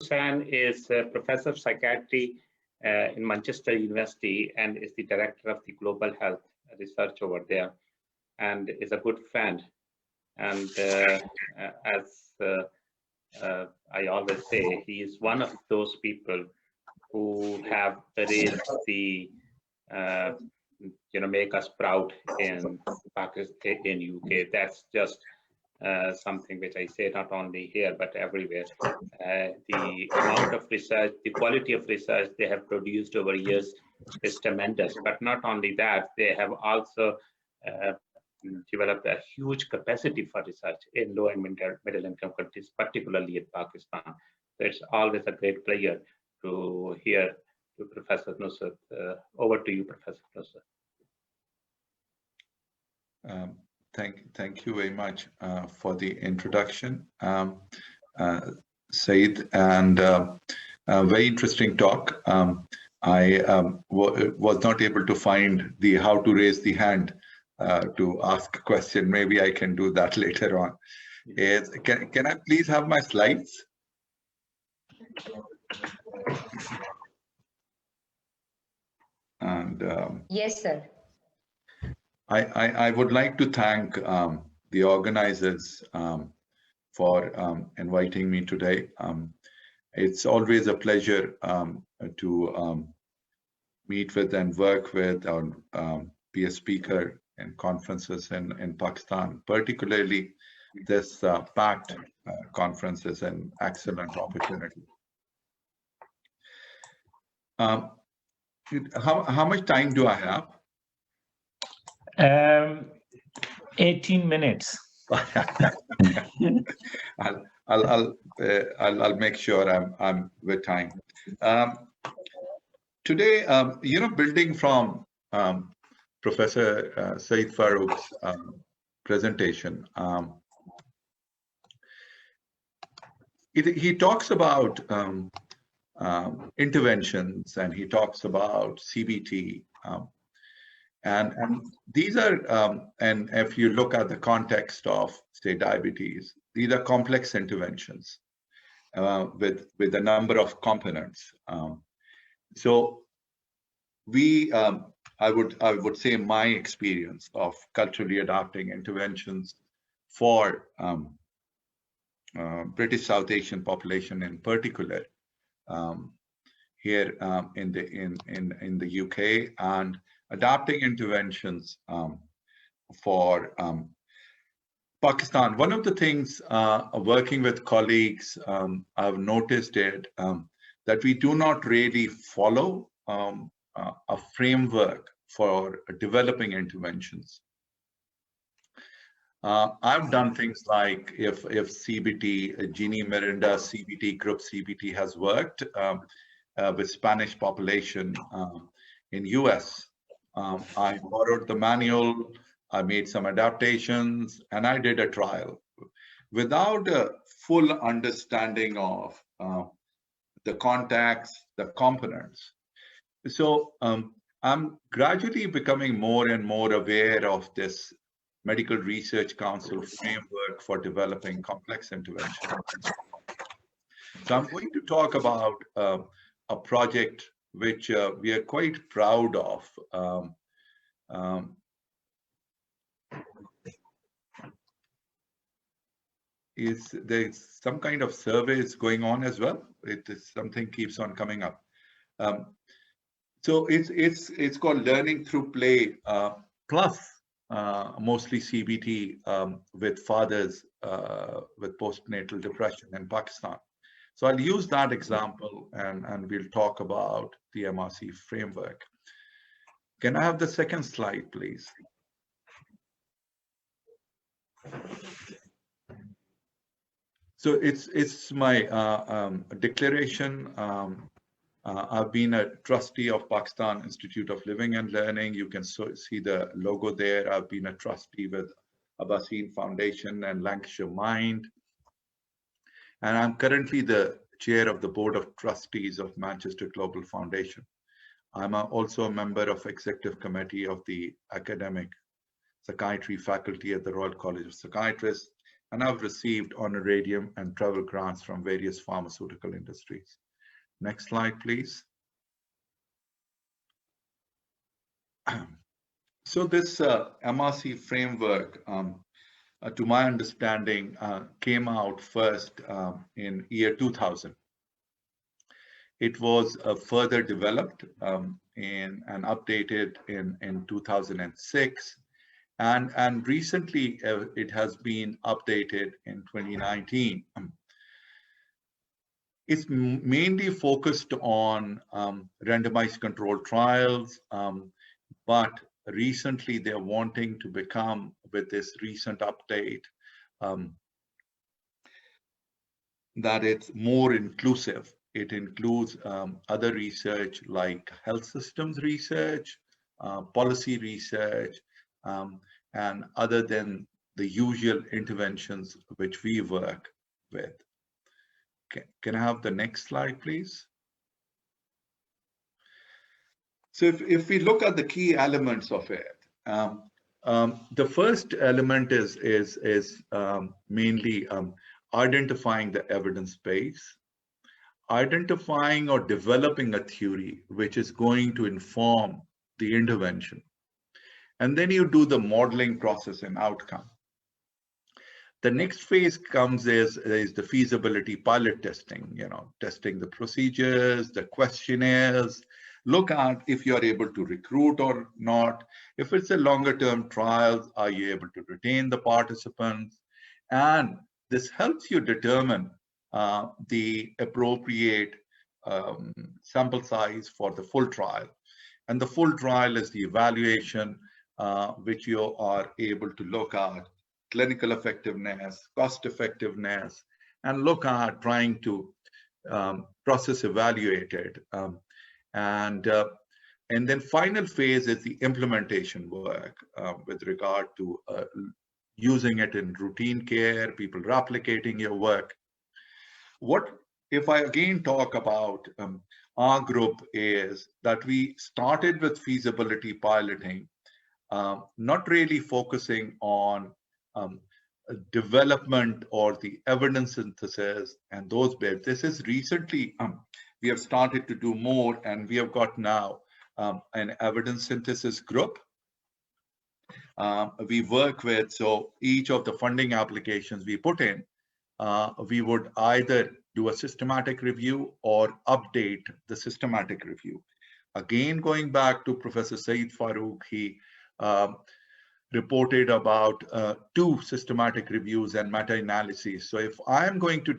Husain is a professor of psychiatry in Manchester University and is the director of the global health research over there, and is a good friend. And as I always say, he is one of those people who have raised the make us proud in Pakistan, in UK. That's just something which I say not only here but everywhere. The amount of research, the quality of research they have produced over years is tremendous. But not only that, they have also developed a huge capacity for research in low and middle income countries, particularly in Pakistan. So it's always a great pleasure to hear to Professor Nusrat. Over to you, Professor Nusrat. Thank you very much for the introduction, Said, and a very interesting talk. I was not able to find the how to raise the hand to ask a question. Maybe I can do that later on. Can I please have my slides? And yes, sir. I would like to thank the organizers for inviting me today. It's always a pleasure to meet with and work with or be a speaker in conferences in Pakistan. Particularly this PACT conference is an excellent opportunity. How much time do I have? 18 minutes. I'll make sure I'm with time. Today, building from Professor Said Farouk's presentation, he talks about interventions, and he talks about CBT. And these are, and if you look at the context of, say, diabetes, these are complex interventions with a number of components. So I would say my experience of culturally adapting interventions for British South Asian population in particular here in the UK, and adapting interventions for Pakistan. One of the things working with colleagues, I've noticed it that we do not really follow a framework for developing interventions. I've done things like if CBT, Jeannie Miranda's CBT, group CBT has worked with Spanish population in US. I borrowed the manual, I made some adaptations, and I did a trial without a full understanding of the context, the components. So I'm gradually becoming more and more aware of this Medical Research Council framework for developing complex interventions. So I'm going to talk about a project which we are quite proud of. There's some kind of surveys going on as well? It is something keeps on coming up. So it's called Learning Through Play plus mostly CBT with fathers with postnatal depression in Pakistan. So I'll use that example and we'll talk about the MRC framework. Can I have the second slide, please? So it's my declaration. I've been a trustee of Pakistan Institute of Living and Learning. You can see the logo there. I've been a trustee with Abbasin Foundation and Lancashire Mind. And I'm currently the chair of the Board of Trustees of Manchester Global Foundation. I'm also a member of Executive Committee of the Academic Psychiatry Faculty at the Royal College of Psychiatrists and I've received honorarium and travel grants from various pharmaceutical industries. Next slide, please. So this MRC framework, to my understanding, came out first in year 2000. It was further developed and updated in 2006. And recently, it has been updated in 2019. It's mainly focused on randomized controlled trials, but recently they're wanting to become, with this recent update, that it's more inclusive. It includes other research like health systems research, policy research, and other than the usual interventions which we work with. Can I have the next slide, please? So if we look at the key elements of it, the first element is mainly identifying the evidence base, identifying or developing a theory which is going to inform the intervention. And then you do the modeling process and outcome. The next phase comes is the feasibility pilot testing, testing the procedures, the questionnaires, look at if you're able to recruit or not. If it's a longer term trial, are you able to retain the participants? And this helps you determine the appropriate sample size for the full trial. And the full trial is the evaluation which you are able to look at clinical effectiveness, cost effectiveness, and look at trying to process evaluate it. And then final phase is the implementation work with regard to using it in routine care, people replicating your work. What if I again talk about our group is that we started with feasibility piloting, not really focusing on development or the evidence synthesis and those bits. This is recently, we have started to do more, and we have got now an evidence synthesis group. We work with, so each of the funding applications we put in, we would either do a systematic review or update the systematic review. Again, going back to Professor Saeed Farooq, he reported about 2 systematic reviews and meta-analyses. So if I'm going to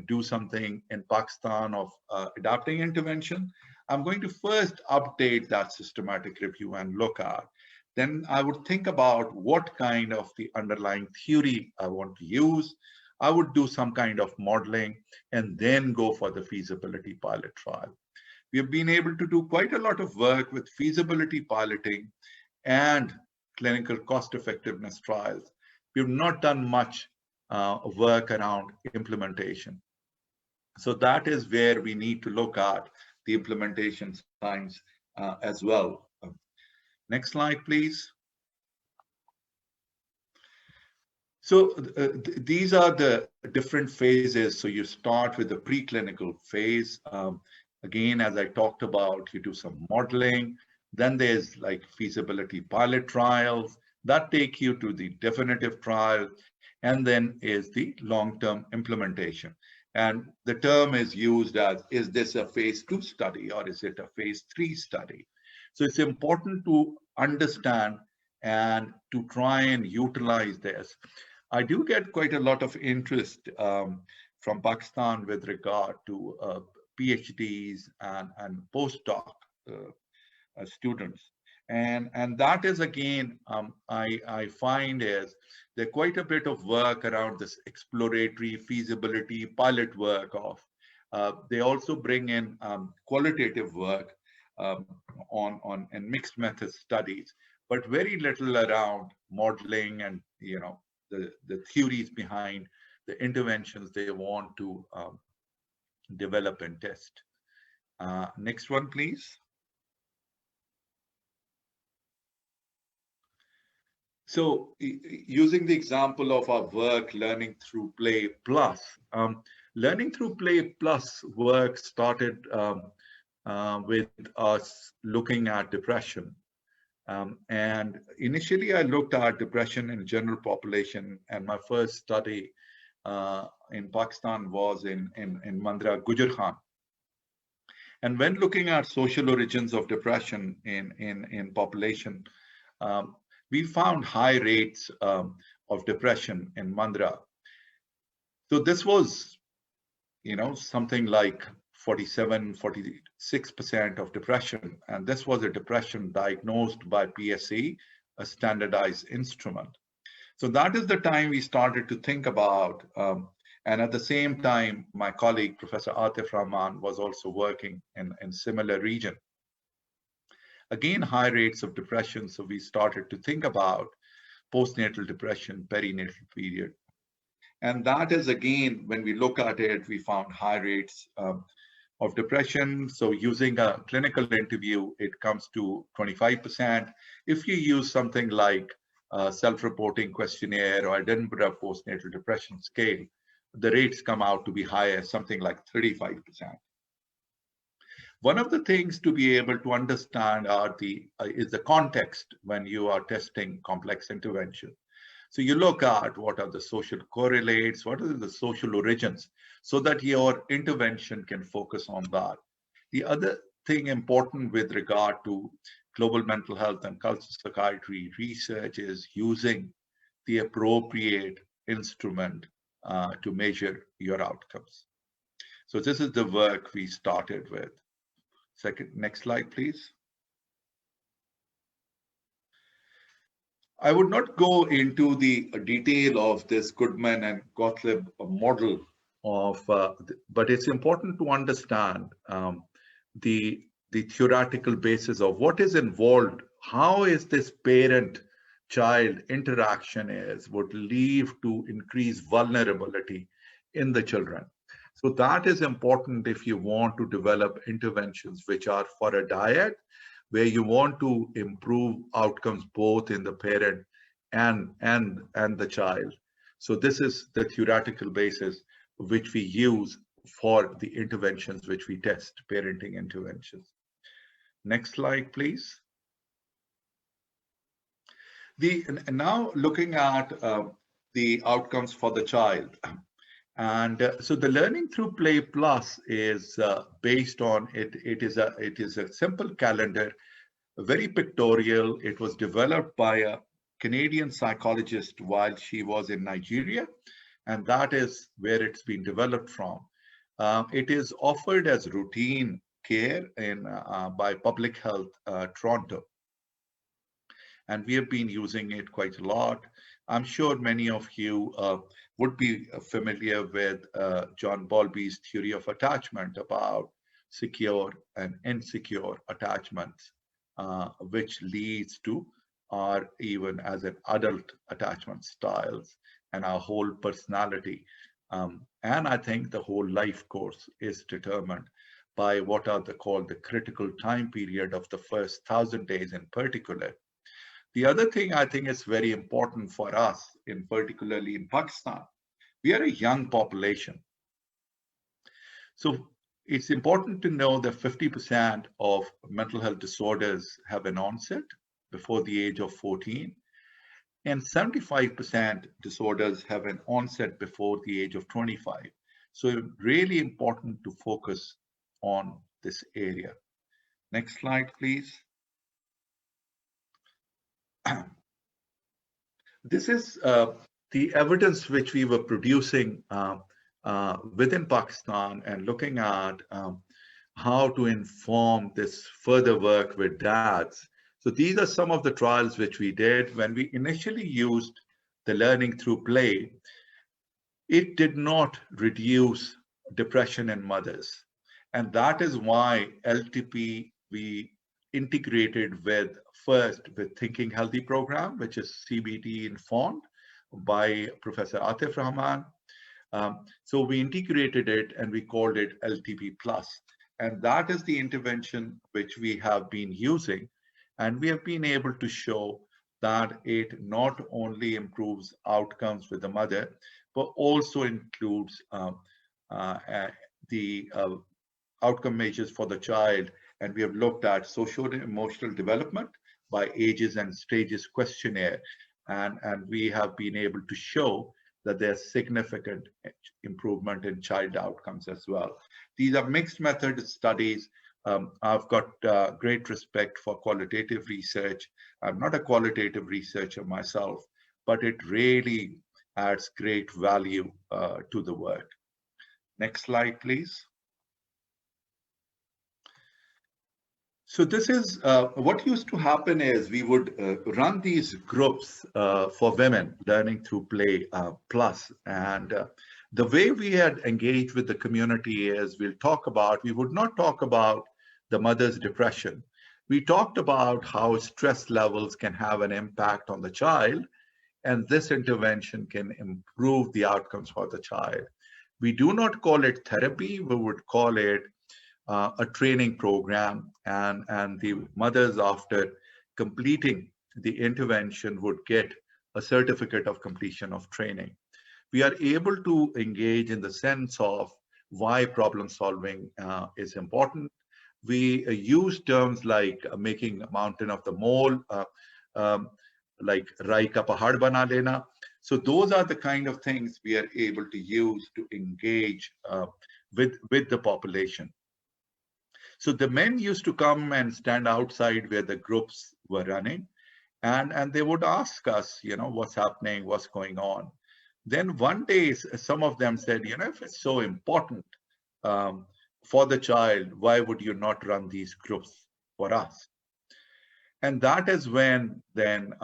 do something in Pakistan of adapting intervention, I'm going to first update that systematic review and look at. Then I would think about what kind of the underlying theory I want to use. I would do some kind of modeling and then go for the feasibility pilot trial. We have been able to do quite a lot of work with feasibility piloting and clinical cost effectiveness trials. We've not done much work around implementation. So that is where we need to look at the implementation science as well. Next slide, please. So these are the different phases. So you start with the preclinical phase. Again, as I talked about, you do some modeling. Then there's like feasibility pilot trials that take you to the definitive trial. And then is the long-term implementation. And the term is used as, is this a phase 2 study or is it a phase 3 study? So it's important to understand and to try and utilize this. I do get quite a lot of interest from Pakistan with regard to PhDs and postdoc students. And that is again, I find is there quite a bit of work around this exploratory feasibility pilot work of, they also bring in qualitative work on mixed method studies, but very little around modeling and the theories behind the interventions they want to develop and test. Next one, please. So using the example of our work, Learning Through Play Plus, Learning Through Play Plus work started with us looking at depression. And initially I looked at depression in general population, and my first study in Pakistan was in Mandra, Gujar Khan. And when looking at social origins of depression in population, we found high rates of depression in Mandra. So this was, something like 47, 46% of depression. And this was a depression diagnosed by PSE, a standardized instrument. So that is the time we started to think about, and at the same time, my colleague, Professor Atif Rahman, was also working in similar region. Again, high rates of depression. So we started to think about postnatal depression, perinatal period. And that is, again, when we look at it, we found high rates of depression. So using a clinical interview, it comes to 25%. If you use something like a self-reporting questionnaire or Edinburgh postnatal depression scale, the rates come out to be higher, something like 35%. One of the things to be able to understand is the context when you are testing complex intervention. So you look at what are the social correlates, what are the social origins, so that your intervention can focus on that. The other thing important with regard to global mental health and cultural psychiatry research is using the appropriate instrument to measure your outcomes. So this is the work we started with. Next slide, please. I would not go into the detail of this Goodman and Gottlieb model but it's important to understand the theoretical basis of what is involved, how is this parent-child interaction would lead to increased vulnerability in the children. So that is important if you want to develop interventions which are for a diet, where you want to improve outcomes both in the parent and the child. So this is the theoretical basis which we use for the interventions which we test, parenting interventions. Next slide, please. Now looking at the outcomes for the child. And so the Learning Through Play Plus is based on it is a simple calendar, very pictorial. It was developed by a Canadian psychologist while she was in Nigeria, and that is where it's been developed from. It is offered as routine care by Public Health Toronto, and we have been using it quite a lot. I'm sure many of you would be familiar with John Bowlby's theory of attachment about secure and insecure attachments, which leads to our even as an adult attachment styles and our whole personality. And I think the whole life course is determined by what are called the critical time period of the first 1,000 days in particular. The other thing I think is very important for us, particularly in Pakistan, we are a young population. So it's important to know that 50% of mental health disorders have an onset before the age of 14, and 75% disorders have an onset before the age of 25. So really important to focus on this area. Next slide, please. This is the evidence which we were producing within Pakistan and looking at how to inform this further work with dads. So these are some of the trials which we did. When we initially used the Learning Through Play, it did not reduce depression in mothers. And that is why LTP we integrated first with Thinking Healthy program, which is CBT informed by Professor Atif Rahman. So we integrated it and we called it LTP Plus. And that is the intervention which we have been using. And we have been able to show that it not only improves outcomes with the mother, but also includes the outcome measures for the child. And we have looked at social and emotional development by ages and stages questionnaire. And we have been able to show that there's significant improvement in child outcomes as well. These are mixed method studies. I've got great respect for qualitative research. I'm not a qualitative researcher myself, but it really adds great value to the work. Next slide, please. So this is what used to happen is we would run these groups for women learning through play plus. And the way we had engaged with the community is we would not talk about the mother's depression. We talked about how stress levels can have an impact on the child, and this intervention can improve the outcomes for the child. We do not call it therapy, we would call it a training program, and the mothers, after completing the intervention, would get a certificate of completion of training. We are able to engage in the sense of why problem solving is important. We use terms like making a mountain of the mole, like Rai ka pahad bana lena. So those are the kind of things we are able to use to engage with the population. So the men used to come and stand outside where the groups were running, and they would ask us, what's happening, what's going on. Then one day, some of them said, if it's so important for the child, why would you not run these groups for us? And that is when then,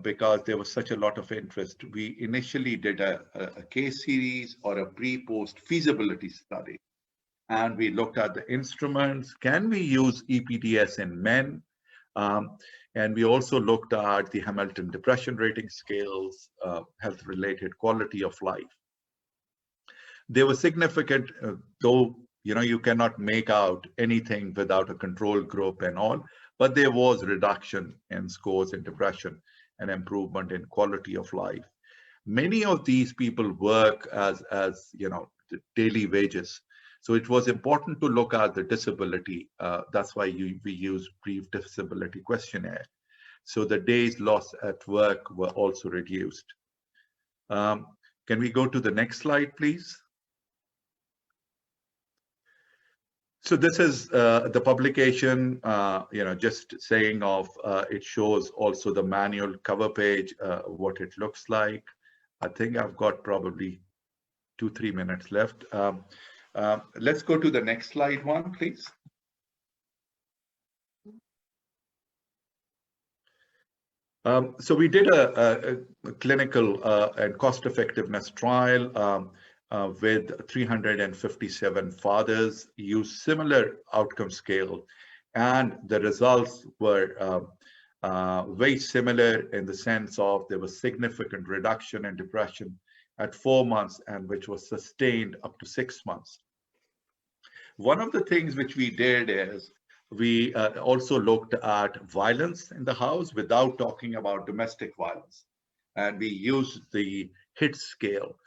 because there was such a lot of interest, we initially did a case series or a pre-post feasibility study. And we looked at the instruments. Can we use EPDS in men? And we also looked at the Hamilton Depression Rating Scales, health-related quality of life. They were significant, though you cannot make out anything without a control group and all, but there was reduction in scores in depression and improvement in quality of life. Many of these people work as daily wages. So it was important to look at the disability. That's why we use brief disability questionnaire. So the days lost at work were also reduced. Can we go to the next slide, please? So this is the publication, just saying of, it shows also the manual cover page, what it looks like. I think I've got probably 2-3 minutes left. Let's go to the next slide one, please. So we did a clinical and cost effectiveness trial with 357 fathers, used similar outcome scale, and the results were very similar in the sense of there was significant reduction in depression at 4 months, and which was sustained up to 6 months. One of the things which we did is we also looked at violence in the house without talking about domestic violence. And we used the HIT scale.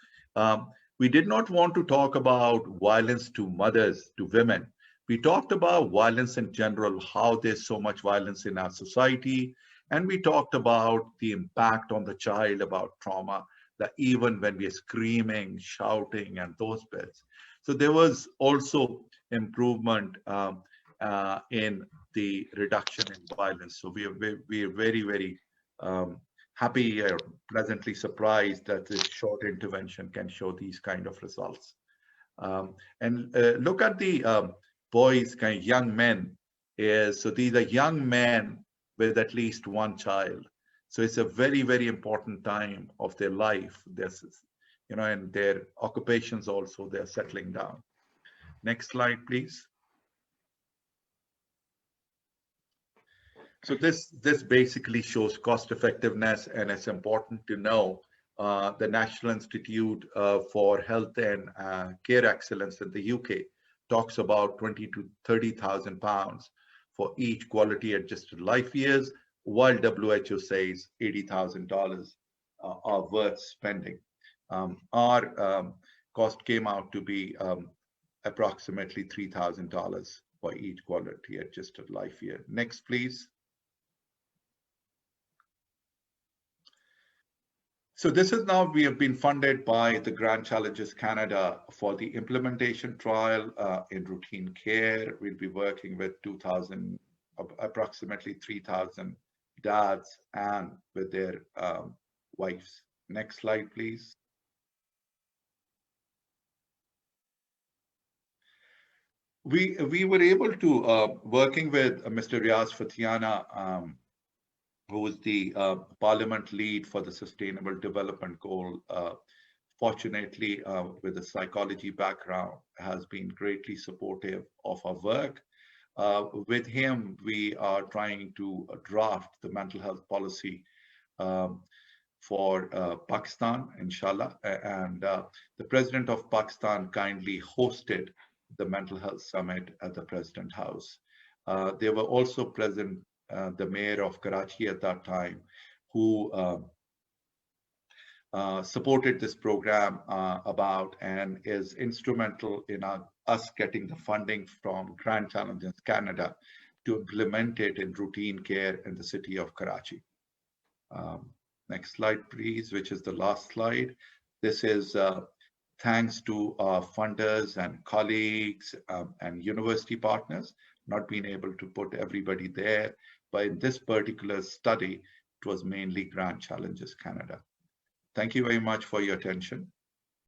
We did not want to talk about violence to mothers, to women. We talked about violence in general, how there's so much violence in our society. And we talked about the impact on the child, about trauma, that even when we're screaming, shouting, and those bits. So there was also improvement in the reduction in violence. So we are very, very happy or pleasantly surprised that this short intervention can show these kind of results. And look at the boys, kind of young men. So these are young men with at least one child. So it's a very, very important time of their life. This is, and their occupations also, they're settling down. Next slide, please. So this basically shows cost effectiveness, and it's important to know the National Institute for Health and Care Excellence in the UK talks about 20 to 30,000 pounds for each quality adjusted life years while WHO says $80,000 are worth spending. Our cost came out to be approximately $3,000 for each quality adjusted life year. Next, please. So this is now, we have been funded by the Grand Challenges Canada for the implementation trial in routine care. We'll be working with approximately 3,000 dads and with their wives. Next slide, please. We were able to, working with Mr. Riaz Fatiana, who was the Parliament lead for the Sustainable Development Goal, fortunately with a psychology background, has been greatly supportive of our work. With him, we are trying to draft the mental health policy for Pakistan, inshallah. And the President of Pakistan kindly hosted the Mental Health Summit at the President House. There were also present the mayor of Karachi at that time, who supported this program about and is instrumental in us getting the funding from Grand Challenges Canada to implement it in routine care in the city of Karachi. Next slide, please, which is the last slide. This is thanks to our funders and colleagues and university partners, not being able to put everybody there. But in this particular study, it was mainly Grand Challenges Canada. Thank you very much for your attention.